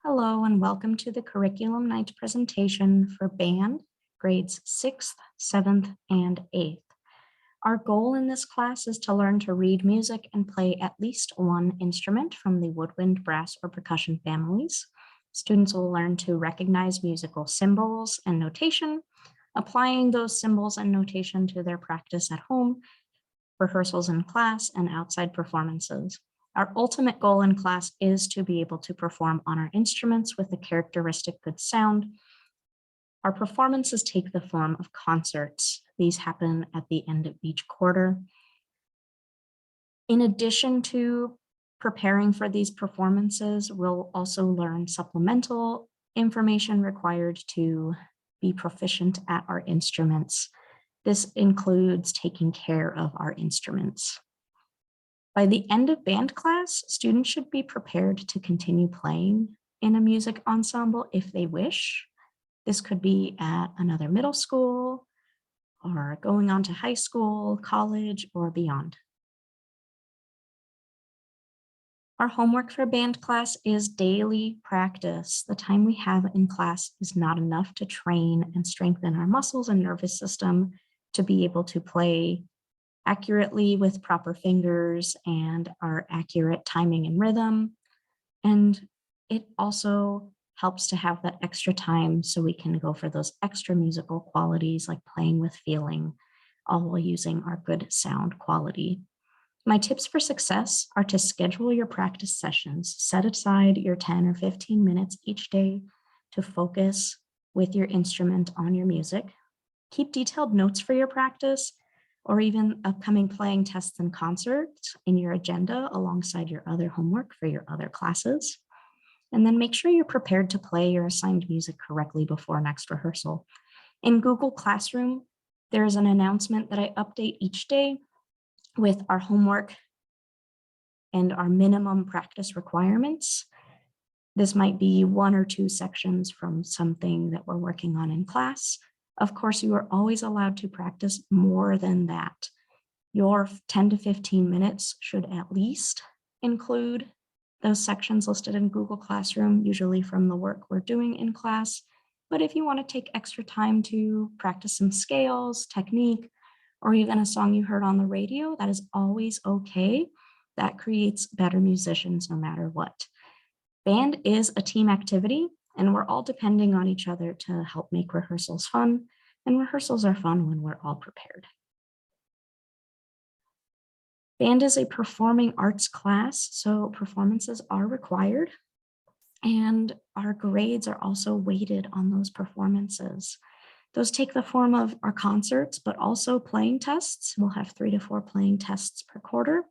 Hello and welcome to the Curriculum Night presentation for band, grades 6th, 7th, and 8th. Our goal in this class is to learn to read music and play at least one instrument from the woodwind, brass, or percussion families. Students will learn to recognize musical symbols and notation, applying those symbols and notation to their practice at home, rehearsals in class, and outside performances. Our ultimate goal in class is to be able to perform on our instruments with a characteristic good sound. Our performances take the form of concerts. These happen at the end of each quarter. In addition to preparing for these performances, we'll also learn supplemental information required to be proficient at our instruments. This includes taking care of our instruments. By the end of band class, students should be prepared to continue playing in a music ensemble if they wish. This could be at another middle school or going on to high school, college, or beyond. Our homework for band class is daily practice. The time we have in class is not enough to train and strengthen our muscles and nervous system to be able to play accurately with proper fingers and our accurate timing and rhythm. And it also helps to have that extra time so we can go for those extra musical qualities like playing with feeling, all while using our good sound quality. My tips for success are to schedule your practice sessions. Set aside your 10 or 15 minutes each day to focus with your instrument on your music. Keep detailed notes for your practice or even upcoming playing tests and concerts in your agenda alongside your other homework for your other classes. And then make sure you're prepared to play your assigned music correctly before next rehearsal. In Google Classroom, there's an announcement that I update each day with our homework and our minimum practice requirements. This might be 1 or 2 sections from something that we're working on in class. Of course, you are always allowed to practice more than that. Your 10 to 15 minutes should at least include those sections listed in Google Classroom, usually from the work we're doing in class. But if you want to take extra time to practice some scales, technique, or even a song you heard on the radio, that is always okay. That creates better musicians no matter what. Band is a team activity, and we're all depending on each other to help make rehearsals fun, and rehearsals are fun when we're all prepared. Band is a performing arts class, so performances are required, and our grades are also weighted on those performances. Those take the form of our concerts, but also playing tests. We'll have 3 to 4 playing tests per quarter.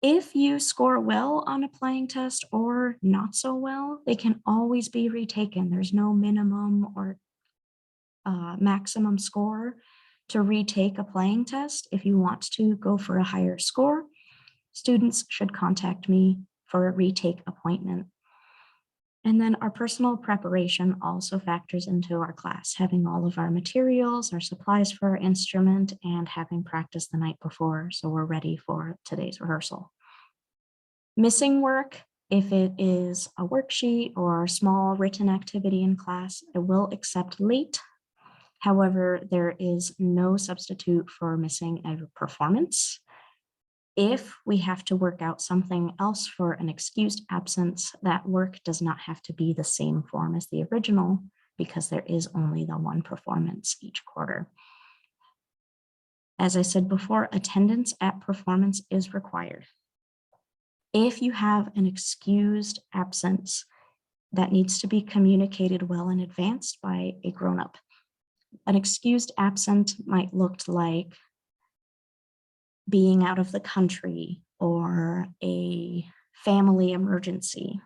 If you score well on a playing test or not so well, they can always be retaken. There's no minimum or maximum score to retake a playing test. If you want to go for a higher score, students should contact me for a retake appointment. And then our personal preparation also factors into our class, having all of our materials, our supplies for our instrument, and having practice the night before so we're ready for today's rehearsal. Missing work, if it is a worksheet or a small written activity in class, I will accept late. However, there is no substitute for missing a performance. If we have to work out something else for an excused absence, that work does not have to be the same form as the original because there is only the one performance each quarter. As I said before, attendance at performance is required. If you have an excused absence, that needs to be communicated well in advance by a grown-up. An excused absent might look like being out of the country or a family emergency.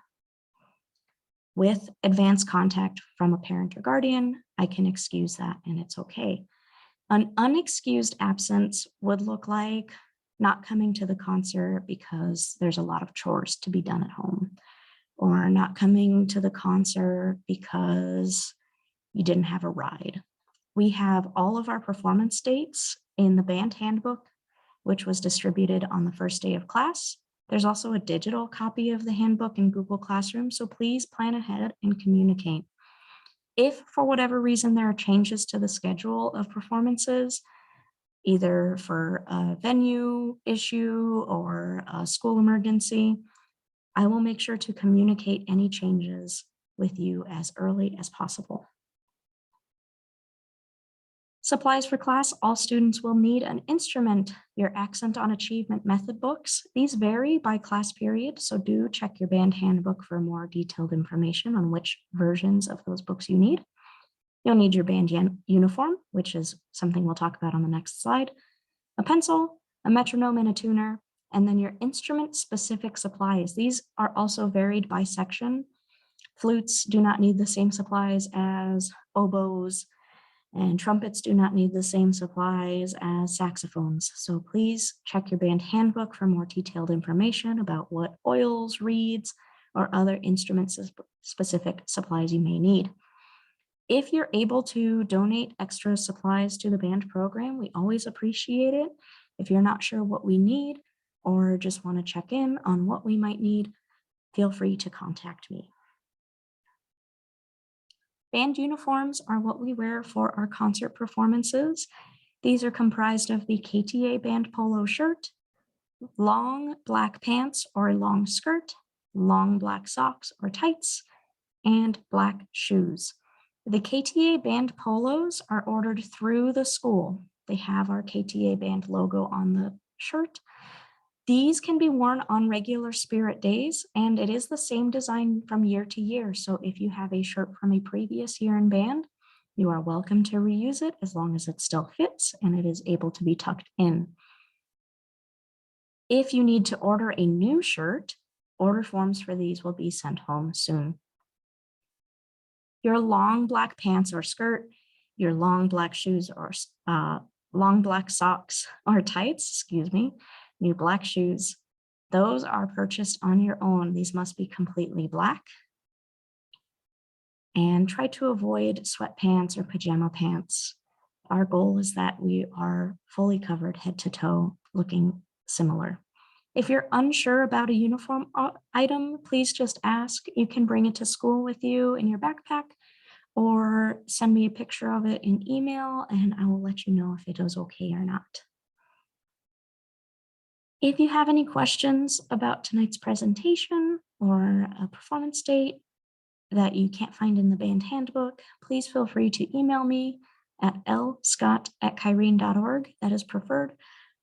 With advance contact from a parent or guardian, I can excuse that and it's okay. An unexcused absence would look like not coming to the concert because there's a lot of chores to be done at home, or not coming to the concert because you didn't have a ride. We have all of our performance dates in the band handbook, which was distributed on the first day of class. There's also a digital copy of the handbook in Google Classroom, so please plan ahead and communicate. If for whatever reason there are changes to the schedule of performances, either for a venue issue or a school emergency, I will make sure to communicate any changes with you as early as possible. Supplies for class, all students will need an instrument, your Accent on Achievement method books. These vary by class period, so do check your band handbook for more detailed information on which versions of those books you need. You'll need your band uniform, which is something we'll talk about on the next slide, a pencil, a metronome and a tuner, and then your instrument-specific supplies. These are also varied by section. Flutes do not need the same supplies as oboes, and trumpets do not need the same supplies as saxophones. So please check your band handbook for more detailed information about what oils, reeds, or other instrument-specific supplies you may need. If you're able to donate extra supplies to the band program, we always appreciate it. If you're not sure what we need or just want to check in on what we might need, feel free to contact me. Band uniforms are what we wear for our concert performances. These are comprised of the Kta Band Polo shirt, long black pants or a long skirt, long black socks or tights, and black shoes. The Kta Band Polos are ordered through the school. They have our Kta Band logo on the shirt. These can be worn on regular spirit days, and it is the same design from year to year. So if you have a shirt from a previous year in band, you are welcome to reuse it as long as it still fits and it is able to be tucked in. If you need to order a new shirt, order forms for these will be sent home soon. Your long black pants or skirt, your long black shoes or long black socks or tights, new black shoes, those are purchased on your own. These must be completely black. And try to avoid sweatpants or pajama pants. Our goal is that we are fully covered head to toe, looking similar. If you're unsure about a uniform item, please just ask. You can bring it to school with you in your backpack or send me a picture of it in email and I will let you know if it is okay or not. If you have any questions about tonight's presentation or a performance date that you can't find in the band handbook, please feel free to email me at lscott@kyrene.org, that is preferred,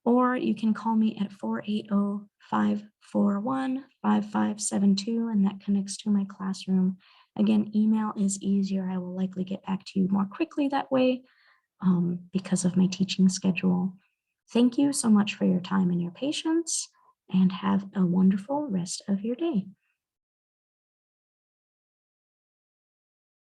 or you can call me at 480-541-5572, and that connects to my classroom. Again, email is easier. I will likely get back to you more quickly that way because of my teaching schedule. Thank you so much for your time and your patience, and have a wonderful rest of your day.